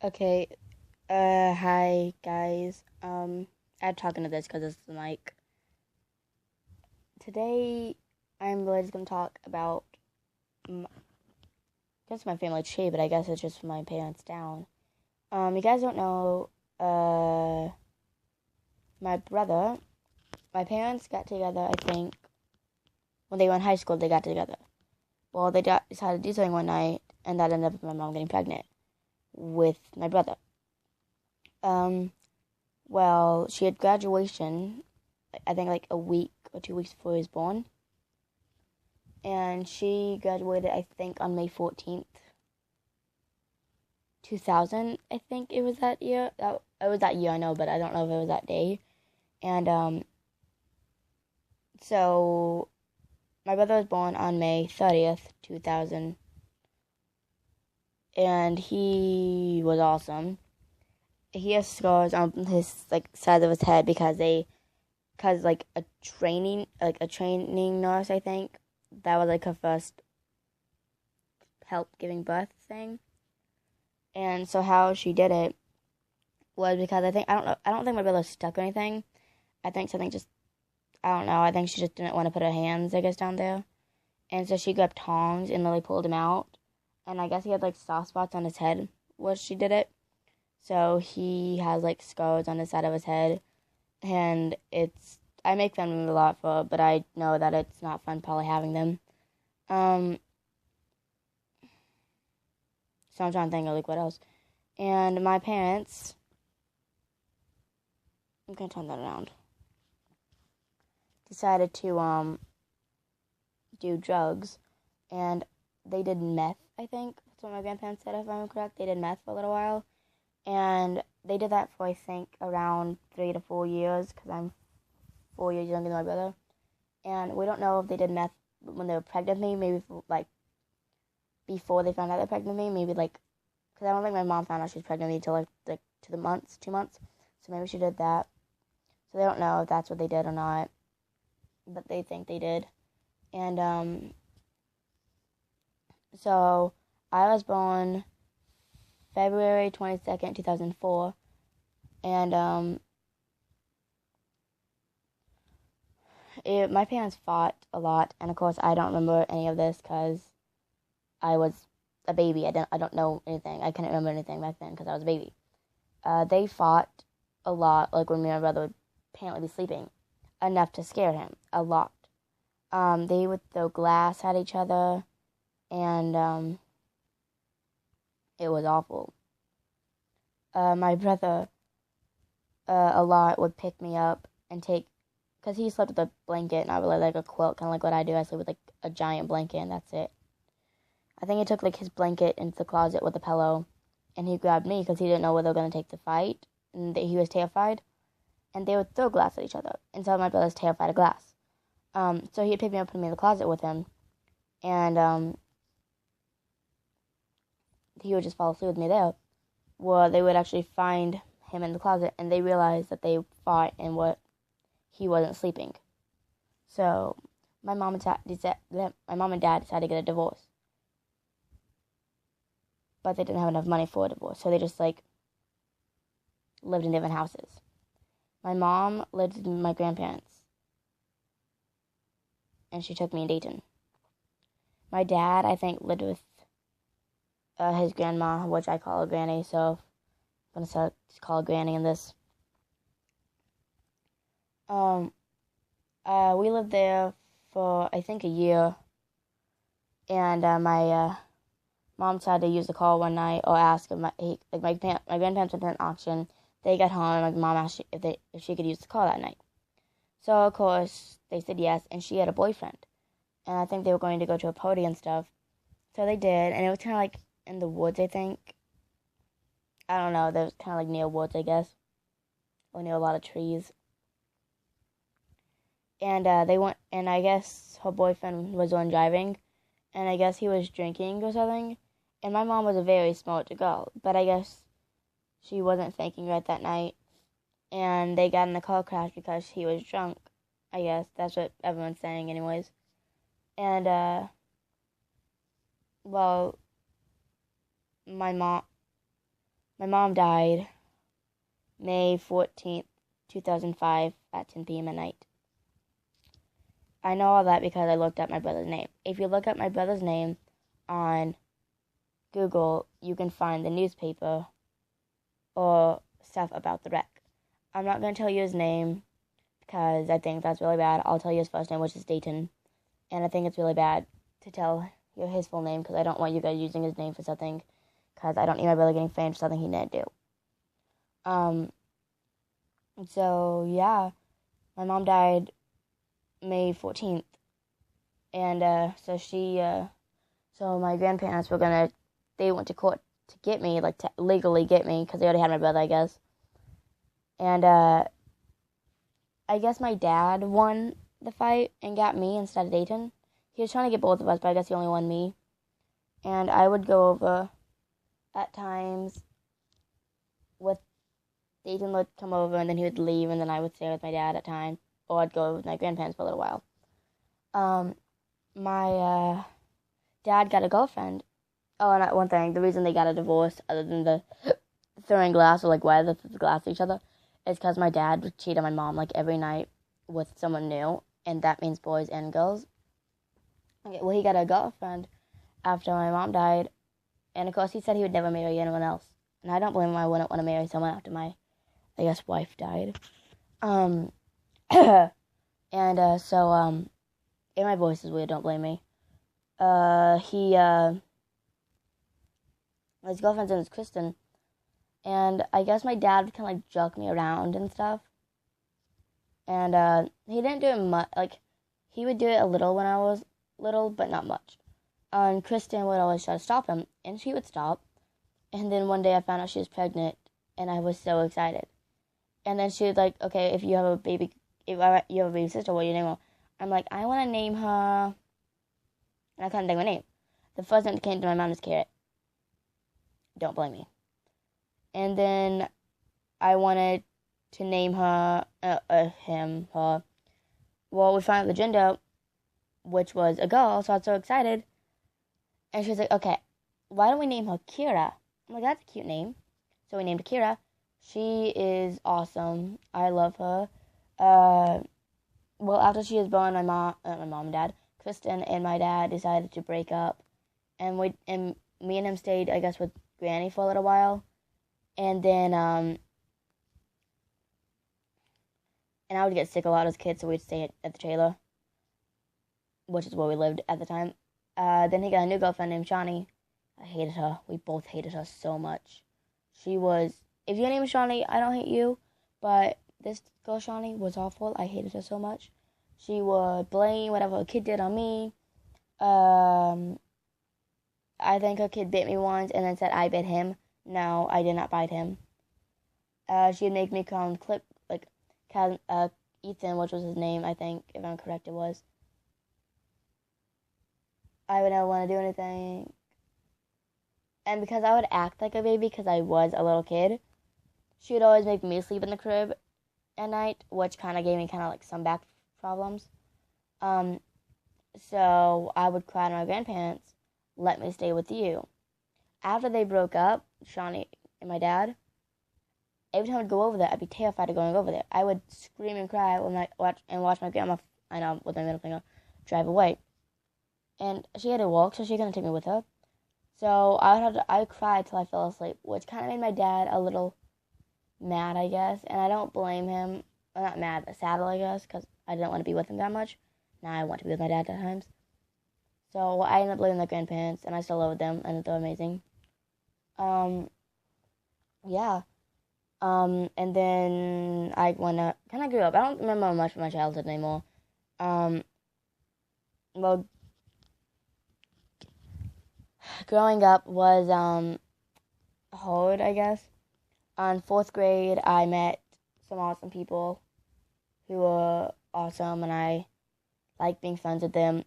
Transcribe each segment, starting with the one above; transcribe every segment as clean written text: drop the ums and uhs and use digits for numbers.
Okay, hi guys. I'm talking to this because it's the mic. Today, I'm really just gonna talk about, I guess my family tree, but I guess it's just from my parents down. You guys don't know, my brother, my parents got together, I think, when they were in high school, they got together. Well, they decided to do something one night, and that ended up with my mom getting pregnant with my brother. Um, well, she had graduation I think like a week or 2 weeks before he was born. And she graduated, I think, on May 14th, 2000. I think it was that year. It was that year, I know, but I don't know if it was that day. And so my brother was born on May 30th, 2000. And he was awesome. He has scars on his like side of his head because like a training nurse, I think, that was like her first help giving birth thing. And so how she did it was because I don't think my brother was stuck or anything. I think something just I don't know. I think she just didn't want to put her hands, I guess, down there. And so she grabbed tongs and really pulled him out. And I guess he had like soft spots on his head where she did it. So he has like scars on the side of his head. And I make fun of him a lot for it, but I know that it's not fun probably having them. Um so I'm trying to think of like what else. And my parents, I'm gonna turn that around, decided to do drugs, and they did meth, I think. That's what my grandparents said, if I'm correct. They did meth for a little while, and they did that for, I think, around 3 to 4 years, because I'm 4 years younger than my brother. And we don't know if they did meth when they were pregnant with me, maybe, like, before they found out they're pregnant with me, maybe, like, because I don't think my mom found out she was pregnant with me until, like 2 months, so maybe she did that. So they don't know if that's what they did or not, but they think they did. And, so I was born February 22nd, 2004, and my parents fought a lot, and of course I don't remember any of this because I was a baby. I don't know anything. I couldn't remember anything back then because I was a baby. They fought a lot, like when me and my brother would apparently be sleeping, enough to scare him a lot. They would throw glass at each other, and it was awful. My brother a lot would pick me up and take, because he slept with a blanket and I would like a quilt, kind of like what I do. I sleep with like a giant blanket and that's it. I think he took like his blanket into the closet with a pillow, and he grabbed me because he didn't know where they were going to take the fight, and he was terrified, and they would throw glass at each other, and so my brother's terrified of glass. So he'd pick me up, put me in the closet with him, and he would just fall asleep with me there. Well, they would actually find him in the closet, and they realized that they fought and he wasn't sleeping. So my mom and dad decided to get a divorce, but they didn't have enough money for a divorce, so they just like lived in different houses. My mom lived with my grandparents, and she took me in Dayton. My dad, I think, lived with his grandma, which I call a granny, so I'm gonna start to call a granny in this. We lived there for, I think, a year, and my mom tried to use the call one night or ask if my grandparents went to an auction. They got home, and my mom asked if she could use the call that night. So of course they said yes, and she had a boyfriend, and I think they were going to go to a party and stuff. So they did, and it was kind of like in the woods, I think. I don't know. There was kind of like near woods, I guess, or near a lot of trees. And they went, and I guess her boyfriend was the one driving, and I guess he was drinking or something. And my mom was a very smart girl, but I guess she wasn't thinking right that night, and they got in a car crash because he was drunk. I guess that's what everyone's saying, anyways. And well, my mom, My mom died May 14th, 2005 at 10 p.m. at night. I know all that because I looked up my brother's name. If you look up my brother's name on Google, you can find the newspaper or stuff about the wreck. I'm not going to tell you his name because I think that's really bad. I'll tell you his first name, which is Dayton. And I think it's really bad to tell you his full name because I don't want you guys using his name for something because I don't need my brother getting framed for something he didn't do. So, yeah, my mom died May 14th. And so my grandparents they went to court to get me, like to legally get me because they already had my brother, I guess. And I guess my dad won the fight and got me instead of Dayton. He was trying to get both of us, but I guess he only won me. And I would go over at times with Dayton would come over and then he would leave and then I would stay with my dad at times. Or I'd go with my grandparents for a little while. My dad got a girlfriend. Oh, and one thing, the reason they got a divorce, other than the throwing glass or like why they threw the glass at each other, is because my dad would cheat on my mom like every night with someone new, and that means boys and girls. Okay, well, he got a girlfriend after my mom died, and of course he said he would never marry anyone else, and I don't blame him. I wouldn't want to marry someone after my, I guess, wife died. And and my voice is weird. Don't blame me. His girlfriend's name is Kristen, and I guess my dad would kind of like joke me around and stuff. And he didn't do it much. Like he would do it a little when I was little, but not much. And Kristen would always try to stop him, and she would stop. And then one day I found out she was pregnant, and I was so excited. And then she was like, "Okay, if you have a baby sister, what do you name her?" I'm like, "I want to name her," and I couldn't think of a name. The first name that came to my mind is Carrot. Don't blame me. And then I wanted to name her, her. Well, we found out the gender, which was a girl, so I was so excited. And she was like, "Okay, why don't we name her Kira?" I'm like, "That's a cute name." So we named her Kira. She is awesome. I love her. Well, after she was born, my mom and dad, Kristen and my dad decided to break up, and me and him stayed, I guess, with Granny for a little while, and then and I would get sick a lot as a kid, so we'd stay at the trailer, which is where we lived at the time. Then he got a new girlfriend named Shawnee. I hated her. We both hated her so much. She was, if your name is Shawnee, I don't hate you, but this girl Shawnee was awful. I hated her so much. She would blame whatever a kid did on me. I think her kid bit me once and then said I bit him. No, I did not bite him. She'd make me call him Ethan, which was his name, I think, if I'm correct, it was. I would never want to do anything. And because I would act like a baby because I was a little kid, she would always make me sleep in the crib at night, which kind of gave me kind of like some back problems. So I would cry to my grandparents, "Let me stay with you." After they broke up, Shawnee and my dad, every time I'd go over there, I'd be terrified of going over there. I would scream and cry when I watch my grandma, I know, with my middle finger, drive away. And she had to walk, so she couldn't take me with her. So I would cry till I fell asleep, which kind of made my dad a little mad, I guess. And I don't blame him. Well, not mad, but sad, I guess, because I didn't want to be with him that much. Now I want to be with my dad at times. So I ended up living with my grandparents, and I still live with them, and they're amazing. Yeah. And then I kind of grew up. I don't remember much of my childhood anymore. Well, growing up was, hard, I guess. On 4th grade, I met some awesome people who were awesome, and I liked being friends with them.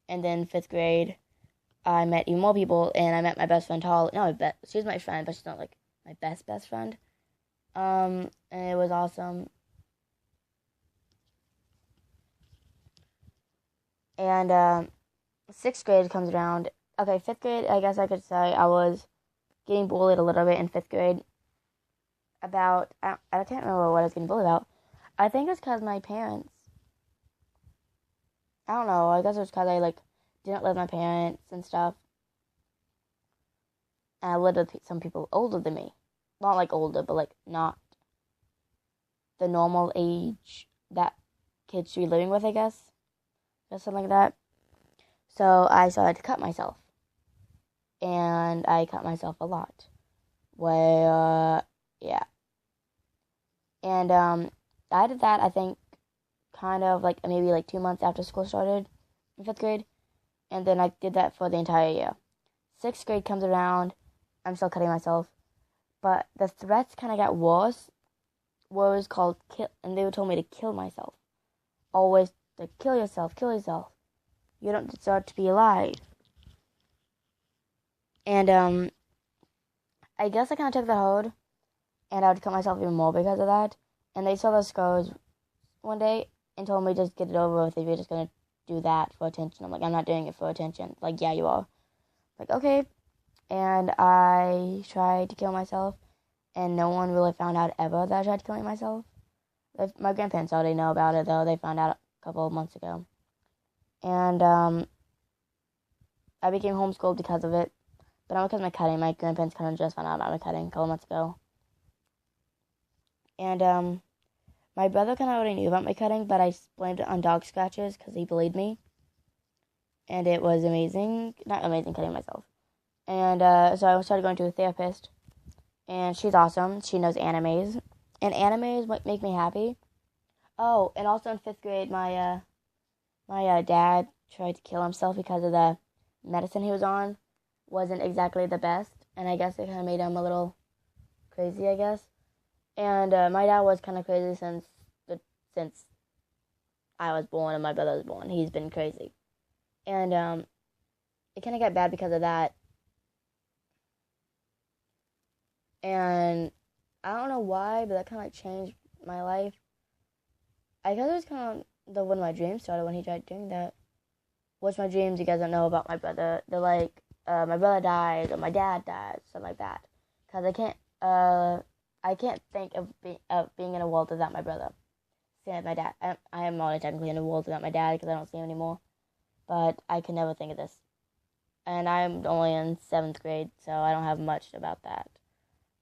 And then 5th grade, I met even more people, and I met my best friend, Holly. No, she's my friend, but she's not, like, my best friend. And it was awesome. And 6th grade comes around. Okay, 5th grade, I guess I could say I was getting bullied a little bit in 5th grade. about, I can't remember what I was getting bullied about. I think it's because my parents, I don't know, I guess it was because I, like, didn't live with my parents and stuff. And I lived with some people older than me. Not, like, older, but, like, not the normal age that kids should be living with, I guess. Or something like that. So I started to cut myself. And I cut myself a lot. Yeah. And, I did that, I think, kind of, like, maybe, like, 2 months after school started in 5th grade. And then I did that for the entire year. 6th grade comes around, I'm still cutting myself. But the threats kind of got worse. Where it was called kill, and they told me to kill myself. Always, like, kill yourself. You don't deserve to be alive. And, I guess I kind of took the hold, and I would cut myself even more because of that. And they saw those scars one day and told me just get it over with if you're just going to do that for attention. I'm like, I'm not doing it for attention. Like, yeah, you are. Like, okay. And I tried to kill myself, and no one really found out ever that I tried killing myself. My grandparents already know about it, though. They found out a couple of months ago. And I became homeschooled because of it. But not because of my cutting. My grandparents kind of just found out about my cutting a couple months ago. And my brother kind of already knew about my cutting, but I blamed it on dog scratches because he bullied me. And it was amazing. Not amazing cutting myself. And so I started going to a therapist. And she's awesome. She knows animes. And animes make me happy. Oh, and also in 5th grade, my dad tried to kill himself because of the medicine he was on. Wasn't exactly the best. And I guess it kind of made him a little crazy, I guess. And my dad was kind of crazy since I was born and my brother was born. He's been crazy. And it kind of got bad because of that. And I don't know why, but that kind of like changed my life. I guess it was kind of when my dreams started when he tried doing that. What's my dreams? You guys don't know about my brother. They're like, my brother dies or my dad dies, something like that. Because I can't think of being in a world without my brother. Same with my dad. I am only technically in a world without my dad because I don't see him anymore. But I can never think of this. And I'm only in 7th grade, so I don't have much about that.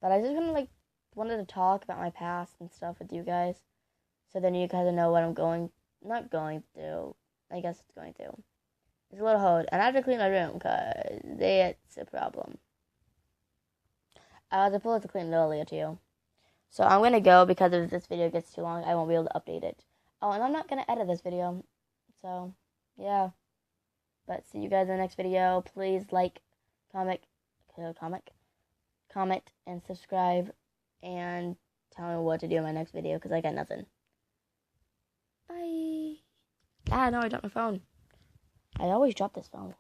But I just kind of like wanted to talk about my past and stuff with you guys. So then you guys know what I'm not going through. I guess it's going through. It's a little hard. And I have to clean my room because it's a problem. I was supposed to clean it earlier too. So I'm going to go because if this video gets too long, I won't be able to update it. Oh, and I'm not going to edit this video. So, yeah. But see you guys in the next video. Please like, comment, and subscribe. And tell me what to do in my next video because I got nothing. Bye. Ah, no, I dropped my phone. I always drop this phone.